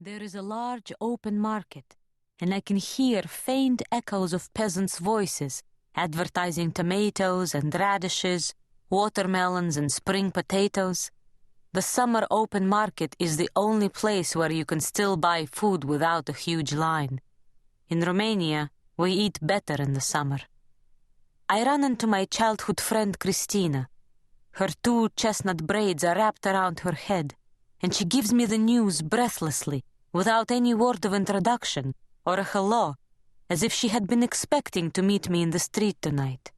There is a large open market, and I can hear faint echoes of peasants' voices advertising tomatoes and radishes, watermelons and spring potatoes. The summer open market is the only place where you can still buy food without a huge line. In Romania, we eat better in the summer. I run into my childhood friend Christina. Her 2 chestnut braids are wrapped around her head, and she gives me the news breathlessly, without any word of introduction or a hello, as if she had been expecting to meet me in the street tonight.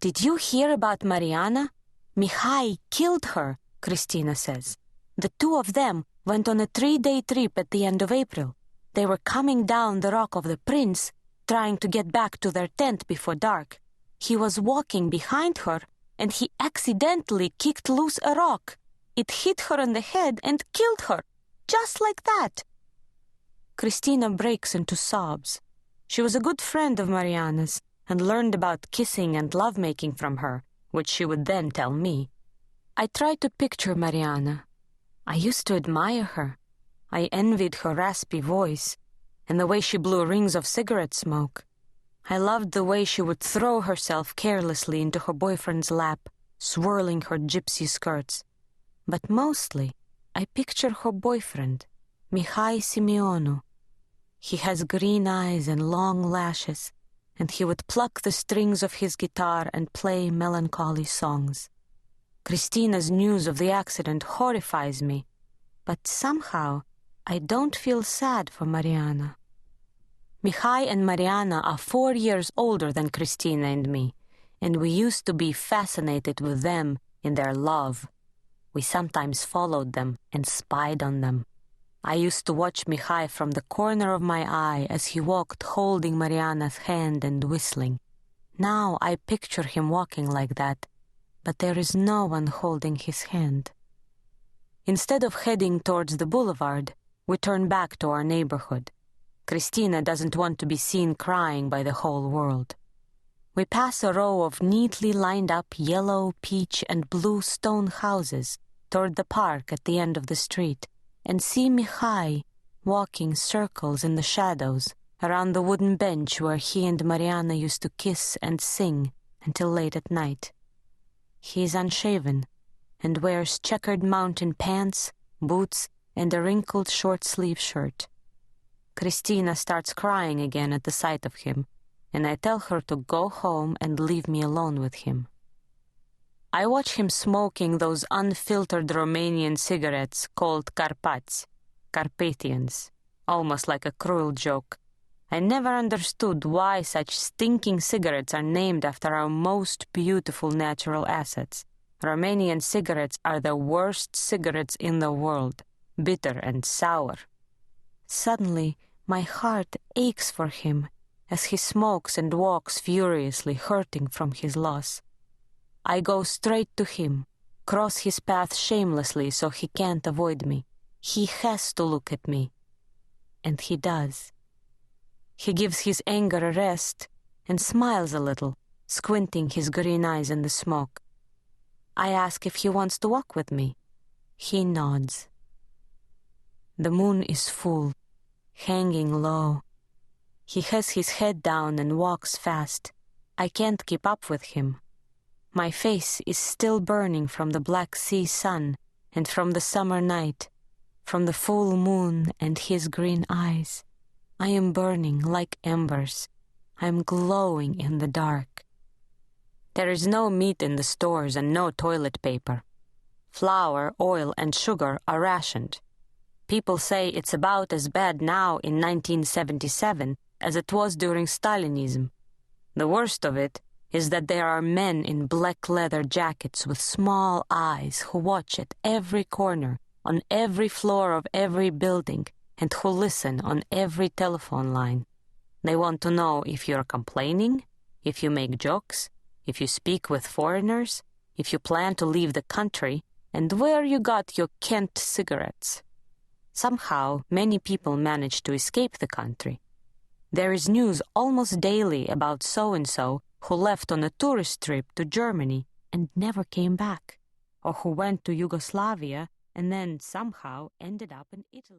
"Did you hear about Mariana? Mihai killed her," Christina says. "The 2 of them went on a 3-day trip at the end of April. They were coming down the Rock of the Prince, trying to get back to their tent before dark. He was walking behind her, and he accidentally kicked loose a rock. It hit her on the head and killed her, just like that." Christina breaks into sobs. She was a good friend of Mariana's and learned about kissing and lovemaking from her, which she would then tell me. I tried to picture Mariana. I used to admire her. I envied her raspy voice and the way she blew rings of cigarette smoke. I loved the way she would throw herself carelessly into her boyfriend's lap, swirling her gypsy skirts. But mostly, I picture her boyfriend, Mihai Simeonu. He has green eyes and long lashes, and he would pluck the strings of his guitar and play melancholy songs. Christina's news of the accident horrifies me, but somehow I don't feel sad for Mariana. Mihai and Mariana are 4 years older than Christina and me, and we used to be fascinated with them in their love. We sometimes followed them and spied on them. I used to watch Mihai from the corner of my eye as he walked holding Mariana's hand and whistling. Now I picture him walking like that, but there is no one holding his hand. Instead of heading towards the boulevard, we turn back to our neighborhood. Christina doesn't want to be seen crying by the whole world. We pass a row of neatly lined up yellow, peach, and blue stone houses toward the park at the end of the street, and see Mihai walking circles in the shadows around the wooden bench where he and Mariana used to kiss and sing until late at night. He is unshaven and wears checkered mountain pants, boots, and a wrinkled short-sleeve shirt. Christina starts crying again at the sight of him, and I tell her to go home and leave me alone with him. I watch him smoking those unfiltered Romanian cigarettes called Carpathians, almost like a cruel joke. I never understood why such stinking cigarettes are named after our most beautiful natural assets. Romanian cigarettes are the worst cigarettes in the world, bitter and sour. Suddenly, my heart aches for him as he smokes and walks furiously, hurting from his loss. I go straight to him, cross his path shamelessly so he can't avoid me. He has to look at me. And he does. He gives his anger a rest and smiles a little, squinting his green eyes in the smoke. I ask if he wants to walk with me. He nods. The moon is full, hanging low. He has his head down and walks fast. I can't keep up with him. My face is still burning from the Black Sea sun and from the summer night, from the full moon and his green eyes. I am burning like embers. I am glowing in the dark. There is no meat in the stores and no toilet paper. Flour, oil, and sugar are rationed. People say it's about as bad now in 1977 as it was during Stalinism. The worst of it is that there are men in black leather jackets with small eyes who watch at every corner, on every floor of every building, and who listen on every telephone line. They want to know if you're complaining, if you make jokes, if you speak with foreigners, if you plan to leave the country, and where you got your Kent cigarettes. Somehow, many people manage to escape the country. There is news almost daily about so-and-so who left on a tourist trip to Germany and never came back, or who went to Yugoslavia and then somehow ended up in Italy.